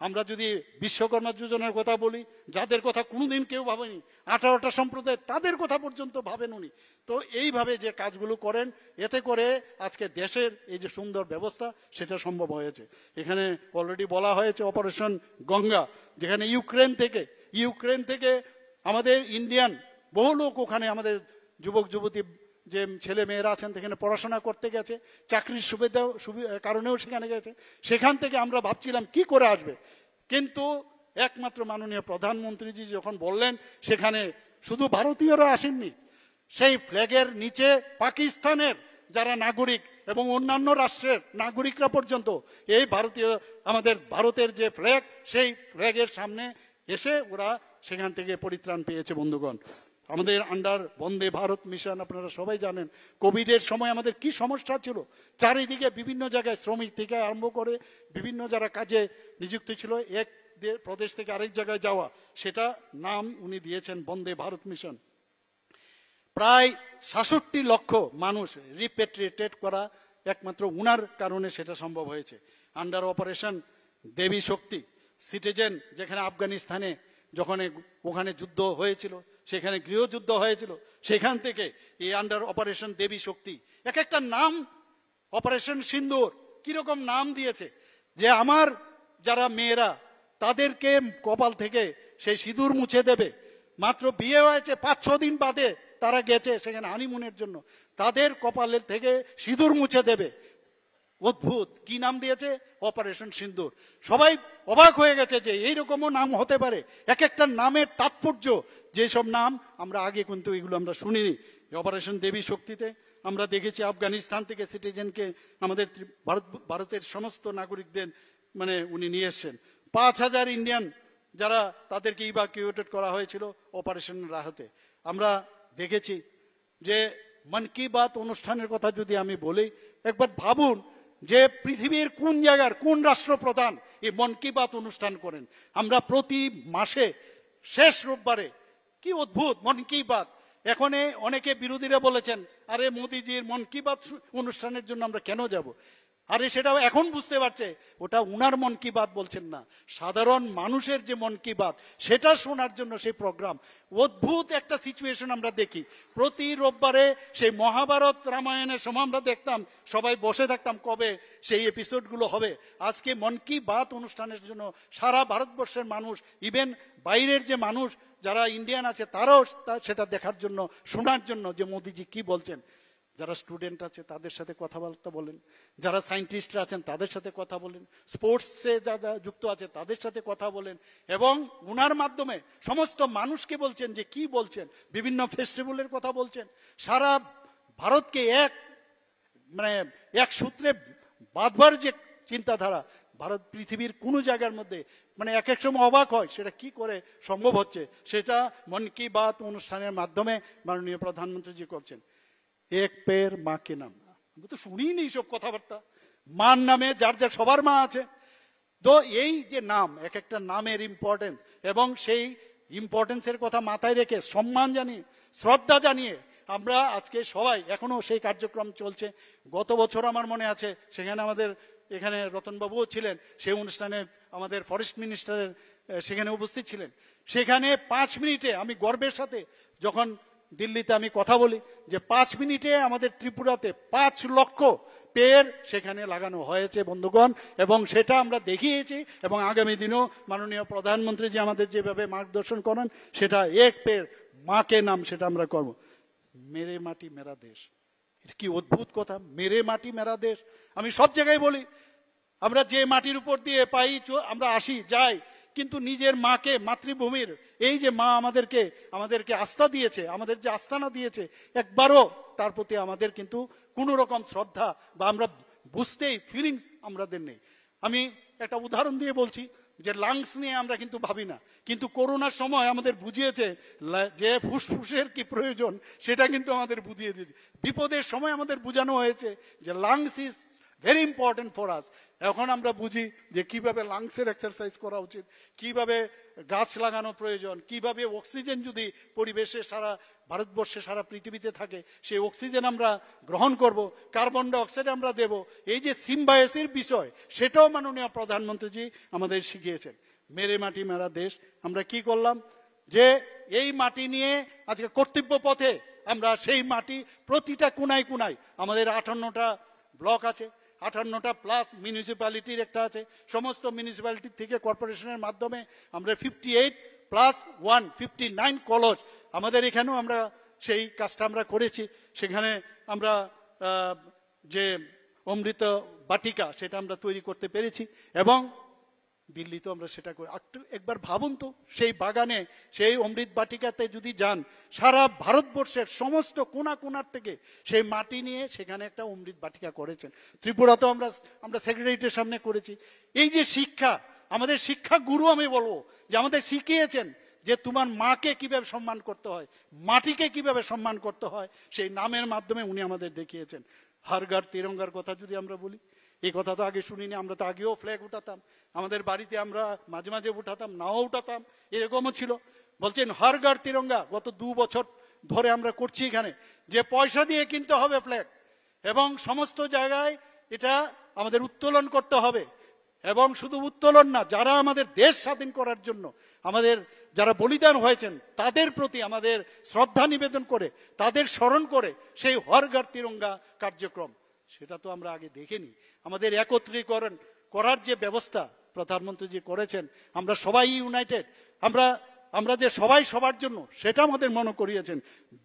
আমরা যদি বিশ্বকর্মা যোজনার কথা বলি, যাদের কথা কোনোদিন কেউ ভাবেনি, 18টা সম্প্রদায়, তাদের কথা পর্যন্ত ভাবেন উনি। তো এইভাবে যে কাজগুলো করেন, এতে করে আজকে দেশের এই যে সুন্দর ব্যবস্থা, সেটা সম্ভব হয়েছে। এখানে অলরেডি বলা হয়েছে অপারেশন গঙ্গা, যেখানে ইউক্রেন থেকে আমাদের ইন্ডিয়ান বহু লোক ওখানে, আমাদের যুবক যুবতী যে ছেলে মেয়েরা আছেন সেখানে পড়াশোনা করতে গেছে, চাকরির কারণেও সেখানে গেছে। সেখান থেকে আমরা ভাবছিলাম কি করে আসবে, কিন্তু একমাত্র মাননীয় প্রধানমন্ত্রীজি যখন বললেন, সেখানে শুধু ভারতীয়রা আসেননি, সেই ফ্ল্যাগের নিচে পাকিস্তানের যারা নাগরিক এবং অন্যান্য রাষ্ট্রের নাগরিকরা পর্যন্ত এই আমাদের ভারতের যে ফ্ল্যাগ, সেই ফ্ল্যাগের সামনে এসে ওরা সেখান থেকে পরিত্রাণ পেয়েছে। বন্ধুগণ, আমাদের আন্ডার বন্দে ভারত মিশন, আপনারা সবাই জানেন কোভিডের সময় আমাদের কি সমস্যা ছিল, চারিদিকে বিভিন্ন জায়গায় শ্রমিক থেকে আরম্ভ করে বিভিন্ন যারা কাজে নিযুক্ত ছিল, এক প্রদেশ থেকে আরেক জায়গায় যাওয়া, সেটা নাম উনি দিয়েছেন বন্দে ভারত মিশন। প্রায় 66 লক্ষ মানুষ রিপেট্রিয়েটেড করা একমাত্র উনার কারণে সেটা সম্ভব হয়েছে। আন্ডার অপারেশন দেবী শক্তি সিটিজেন, যেখানে আফগানিস্তানে যখন ওখানে যুদ্ধ হয়েছিল, সেখানে গৃহযুদ্ধ হয়েছিল, সেখান থেকে এই আন্ডার অপারেশন দেবী শক্তি, এক একটা নাম, অপারেশন সিন্দুর, কিরকম নাম দিয়েছে, যে আমার যারা মেয়েরা তাদেরকে কপাল থেকে সেই সিঁদুর মুছে দেবে, মাত্র বিয়ে হয়েছে 5-6 দিন বাদে তারা গেছে সেখানে হানিমুনের জন্য, তাদের কপালের থেকে সিঁদুর মুছে দেবে। অদ্ভুত কি নাম দিয়েছে, অপারেশন সিন্দুর। সবাই অবাক হয়ে গেছে যে এইরকমও নাম হতে পারে, এক একটা নামের তাৎপর্য, যেসব নাম আমরা আগে কিন্তু এগুলো আমরা শুনিনি। অপারেশন দেবী শক্তিতে আমরা দেখেছি আফগানিস্তান থেকে সিটিজেনকে আমাদের ভারতের সমস্ত নাগরিকদের মানে উনি নিয়ে এসছেন। 5000 ইন্ডিয়ান যারা তাদেরকে ইভাকুয়েটেড করা হয়েছিল অপারেশন রাহাতে। আমরা দেখেছি যে মন কি বাত অনুষ্ঠানের কথা যদি আমি বলি, একবার ভাবুন যে পৃথিবীর কোন জায়গার কোন রাষ্ট্রপ্রধান এই মন কি বাত অনুষ্ঠান করেন। আমরা প্রতি মাসে শেষ রোববারে, কি অদ্ভুত মন কি বাত। এখন অনেকে বিরোধীরা বলেছেন, আরে মোদিজির মন কি বাত অনুষ্ঠানের জন্য আমরা কেন যাব? আরে সেটাও এখন বুঝতে পারছে ওটা উনার মন কি বাত বলছেন না, সাধারণ মানুষের যে মন কি বাত সেটা শোনার জন্য সেই প্রোগ্রাম। অদ্ভুত একটা সিচুয়েশন আমরা দেখি প্রতি রোববারে। সেই মহাভারত রামায়ণের সময় আমরা দেখতাম, সবাই বসে থাকতাম কবে সেই এপিসোডগুলো হবে। আজকে মন কি বাত অনুষ্ঠানের জন্য সারা ভারতবর্ষের মানুষ, ইভেন বাইরের যে মানুষ যারা ইন্ডিয়ান আছে, তারাও সেটা দেখার জন্য, শোনার জন্য যে মোদিজি কি বলছেন। যারা স্টুডেন্ট আছে তাদের সাথে কথাবার্তা বলেন, যারা সায়েন্টিস্টরা আছেন তাদের সাথে কথা বলেন, স্পোর্টসে যারা যুক্ত আছে তাদের সাথে কথা বলেন, এবং উনার মাধ্যমে সমস্ত মানুষকে বলছেন যে কি বলছেন, বিভিন্ন ফেস্টিভ্যালের কথা বলছেন। সারা ভারতকে এক সূত্রে বাঁধবার যে চিন্তাধারা, ভারত পৃথিবীর কোনো জায়গার মধ্যে এক এক সময় অবাক হয় সেটা কি করে সম্ভব হচ্ছে। সেটা মন কি বাত অনুষ্ঠানের মাধ্যমে মাননীয় প্রধানমন্ত্রীজি করছেন। এক পের মা কে নাম, আমি তো শুনিনি এইসব কথাবার্তা। মার নামে যার যার সবার মা আছে, তো এই যে নাম, এক একটা নামের ইম্পর্টেন্স, এবং সেই ইম্পর্টেন্সের কথা মাথায় রেখে সম্মান জানিয়ে, শ্রদ্ধা জানিয়ে আমরা আজকে সবাই, এখনো সেই কার্যক্রম চলছে। গত বছর আমার মনে আছে সেখানে আমাদের এখানে রতনবাবুও ছিলেন, সেই অনুষ্ঠানে আমাদের ফরেস্ট মিনিস্টারের সেখানে উপস্থিত ছিলেন। সেখানে 5 মিনিটে আমি গর্বের সাথে যখন দিল্লিতে আমি কথা বলি যে 5 মিনিটে আমাদের ত্রিপুরাতে 5 লক্ষ পেড় সেখানে লাগানো হয়েছে বন্ধুগণ, এবং সেটা আমরা দেখিয়েছি। এবং আগামী দিনেও মাননীয় প্রধানমন্ত্রী যে আমাদের যেভাবে মার্গদর্শন করেন, সেটা এক পেড় মাকে নাম, সেটা আমরা করব। মেরে মাটি মেরা দেশ, এটা কি অদ্ভুত কথা, মেরে মাটি মেরা দেশ। আমি সব জায়গায় বলি, আমরা যে মাটির উপর দিয়ে পাই আমরা আসি যাই, কিন্তু নিজের মাকে, মাতৃভূমির এই যে মা আমাদেরকে আস্থা দিয়েছে, আমাদের যে আস্থানা দিয়েছে, একবারও তার প্রতি আমাদের কিন্তু কোনো রকম শ্রদ্ধা বা আমরা বুঝতেই ফিলিংস আমাদের নেই। আমি একটা উদাহরণ দিয়ে বলছি যে লাংস নিয়ে আমরা কিন্তু ভাবি না, কিন্তু করোনার সময় আমাদের বুঝিয়েছে যে ফুসফুসের কি প্রয়োজন, সেটা কিন্তু আমাদের বুঝিয়ে দিয়েছে। বিপদের সময় আমাদের বোঝানো হয়েছে যে lungs is very important for us. এখন আমরা বুঝি যে কিভাবে লাংসের এক্সারসাইজ করা উচিত, কিভাবে গাছ লাগানো প্রয়োজন, কিভাবে অক্সিজেন যদি পরিবেশে সারা ভারতবর্ষে সারা পৃথিবীতে থাকে সেই অক্সিজেন আমরা গ্রহণ করব, কার্বন ডাই অক্সাইড আমরা দেব। এই যে সিম্বায়োসিসের বিষয় সেটাও মাননীয় প্রধানমন্ত্রীজি আমাদের শিখিয়েছেন। মেরে মাটি মেরা দেশ, আমরা কি করলাম যে এই মাটি নিয়ে আজকে কর্তব্য পথে আমরা সেই মাটি প্রতিটা কোনায় কোনায় আমাদের 58টা ব্লক আছে, 58টা প্লাস মিউনিসিপ্যালিটির একটা আছে, সমস্ত মিউনিসিপ্যালিটি থেকে কর্পোরেশনের মাধ্যমে আমরা 58+1 59 কলেজ আমাদের এখানেও আমরা সেই কাজটা আমরা করেছি। সেখানে আমরা যে অমৃত বাটিকা সেটা আমরা তৈরি করতে পেরেছি এবং দিল্লিতেও আমরা সেটা করি। একবার ভাবুন তো, সেই বাগানে সেই অমৃত বাটিকাতে যদি যান, সারা ভারতবর্ষের সমস্ত কোনা কোনার থেকে সেই মাটি নিয়ে সেখানে একটা অমৃত বাটিকা করেছেন। ত্রিপুরাতেও আমরা সেক্রেটারিয়েটের সামনে করেছি। এই যে শিক্ষা, আমাদের শিক্ষা গুরু আমি বলবো যে আমাদের শিখিয়েছেন যে তোমার মাকে কিভাবে সম্মান করতে হয়, মাটিকে কিভাবে সম্মান করতে হয়, সেই নামের মাধ্যমে উনি আমাদের দেখিয়েছেন। হর ঘর তিরঙ্গার কথা যদি আমরা বলি, এই কথা তো আগে শুনিনি, আমরা তো আগেও ফ্ল্যাগ উঠাতাম, আমাদের বাড়িতে আমরা মাঝে মাঝে উঠাতাম, নাও উঠাতাম, এরকমও ছিল। বলছেন হর ঘর তিরঙ্গা, গত 2 বছর ধরে আমরা করছি এখানে, যে পয়সা দিয়ে কিনতে হবে ফ্ল্যাগ এবং সমস্ত জায়গায় এটা আমাদের উত্তোলন করতে হবে। এবং শুধু উত্তোলন না, যারা আমাদের দেশ স্বাধীন করার জন্য আমাদের যারা বলিদান হয়েছেন তাদের প্রতি আমাদের শ্রদ্ধা নিবেদন করে, তাদের স্মরণ করে সেই হর ঘর তিরঙ্গা কার্যক্রম, সেটা তো আমরা আগে দেখিনি। আমাদের একত্রীকরণ করার যে ব্যবস্থা প্রধানমন্ত্রীজি করেছেন, আমরা সবাই ইউনাইটেড, আমরা যে সবাই সবার জন্য, সেটা আমাদের মনে করিয়েছেন।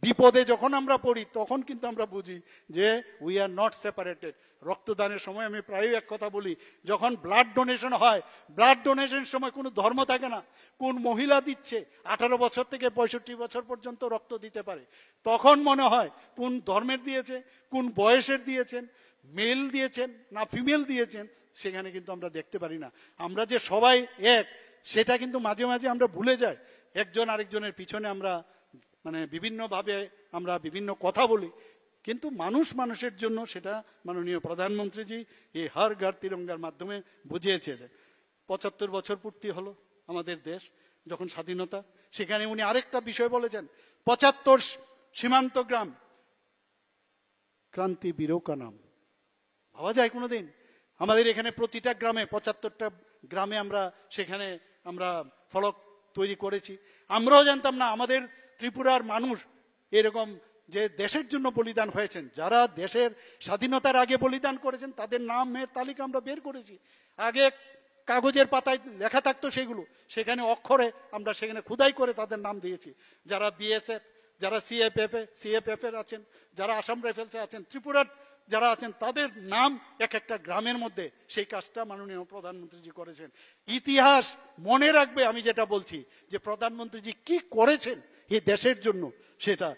বিপদে যখন আমরা পড়ি তখন কিন্তু আমরা বুঝি যে উই আর নট সেপারেটেড। রক্তদানের সময় আমি প্রায়ই এক কথা বলি, যখন ব্লাড ডোনেশন হয়, ব্লাড ডোনেশনের সময় কোনো ধর্ম থাকে না, কোন মহিলা দিচ্ছে 18 বছর থেকে 65 বছর পর্যন্ত রক্ত দিতে পারে, তখন মনে হয় কোন ধর্মের দিয়েছে, কোন বয়সের দিয়েছেন, মেল দিয়েছেন না ফিমেল দিয়েছেন, সেখানে কিন্তু আমরা দেখতে পারি না। আমরা যে সবাই এক, সেটা কিন্তু মাঝে মাঝে আমরা ভুলে যাই। একজন আরেকজনের পিছনে আমরা বিভিন্নভাবে আমরা বিভিন্ন কথা বলি, কিন্তু মানুষের জন্য সেটা মাননীয় প্রধানমন্ত্রীজি এই হর ঘর তিরঙ্গার মাধ্যমে বুঝিয়েছে। 75 বছর পূর্তি হলো আমাদের দেশ যখন স্বাধীনতা, সেখানে উনি আরেকটা বিষয় বলেছেন, 75 সীমান্ত গ্রাম ক্রান্তি বীরকা নাম। ভাবা যায় কোনোদিন? আমাদের এখানে প্রতিটা গ্রামে 75টা গ্রামে সেখানে আমরা ফলক তৈরি করেছি। আমরাও জানতাম না আমাদের ত্রিপুরার মানুষ এরকম যে দেশের জন্য বলিদান হয়েছেন, যারা দেশের স্বাধীনতার আগে বলিদান করেছেন তাদের নামের তালিকা আমরা বের করেছি। আগে কাগজের পাতায় লেখা থাকতো, সেখানে অক্ষরে আমরা সেখানে খোদাই করে তাদের নাম দিয়েছি। যারা বিএসএফ, যারা সিএফএফ এর আছেন, যারা আসাম রাইফেলসে আছেন, ত্রিপুরার যারা আছেন, তাদের নাম এক একটা গ্রামের মধ্যে, সেই কাজটা মাননীয় প্রধানমন্ত্রীজি করেছেন। ইতিহাস মনে রাখবে আমি যেটা বলছি, যে প্রধানমন্ত্রীজি কি করেছেন এই দেশের জন্য, সেটা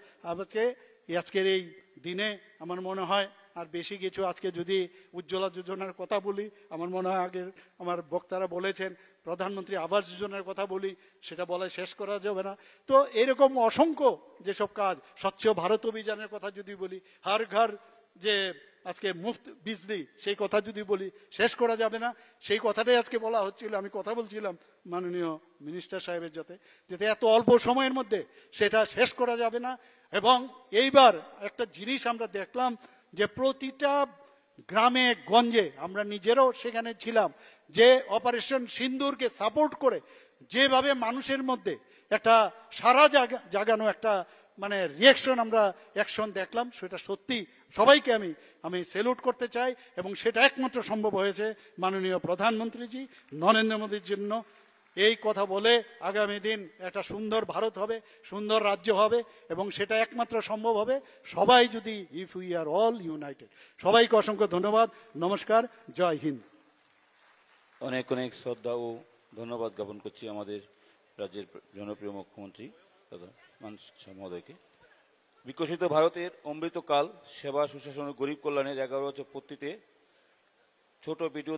আজকের এই দিনে আমার মনে হয় আর বেশি কিছু, আজকে যদি উজ্জ্বলা যোজনার কথা বলি, আমার মনে হয় আগের আমার বক্তারা বলেছেন, প্রধানমন্ত্রী আবাস যোজনার কথা বলি, সেটা বলে শেষ করা যাবে না। তো এরকম অসংখ্য যেসব কাজ, স্বচ্ছ ভারত অভিযানের কথা যদি বলি, হর ঘর যে আজকে মুফত বিজলি, সেই কথা যদি বলি, শেষ করা যাবে না। সেই কথাটাই আজকে বলা হচ্ছিল, আমি কথা বলছিলাম মাননীয় মিনিস্টার সাহেবের যাতে এত অল্প সময়ের মধ্যে সেটা শেষ করা যাবে না। এবং এইবার একটা জিনিস আমরা দেখলাম যে প্রতিটা গ্রামে গঞ্জে, আমরা নিজেরাও সেখানে ছিলাম, যে অপারেশন সিন্দুরকে সাপোর্ট করে যেভাবে মানুষের মধ্যে একটা সারা জাগানো একটা রিয়াকশন, আমরা অ্যাকশন দেখলাম, সেটা সত্যি সবাইকে আমি স্যালুট করতে চাই। এবং সেটা একমাত্র সম্ভব হয়েছে মাননীয় প্রধানমন্ত্রীজি নরেন্দ্র মোদীর জন্য। এই কথা বলে আগামী দিন একটা সুন্দর ভারত হবে, সুন্দর রাজ্য হবে, এবং সেটা একমাত্র সম্ভব হবে সবাই যদি, if we are all United. সবাইকে অসংখ্য ধন্যবাদ, নমস্কার, জয় হিন্দ। অনেক অনেক শ্রদ্ধা ও ধন্যবাদ জ্ঞাপন করছি আমাদের রাজ্যের জনপ্রিয় মুখ্যমন্ত্রী দাদা মান মহোদয়কে। বিকশিত ভারতের অমৃতকাল, সেবা সুশাসন ও গরিব কল্যাণের 11 বছর পূর্তিতে ছোট ভিডিও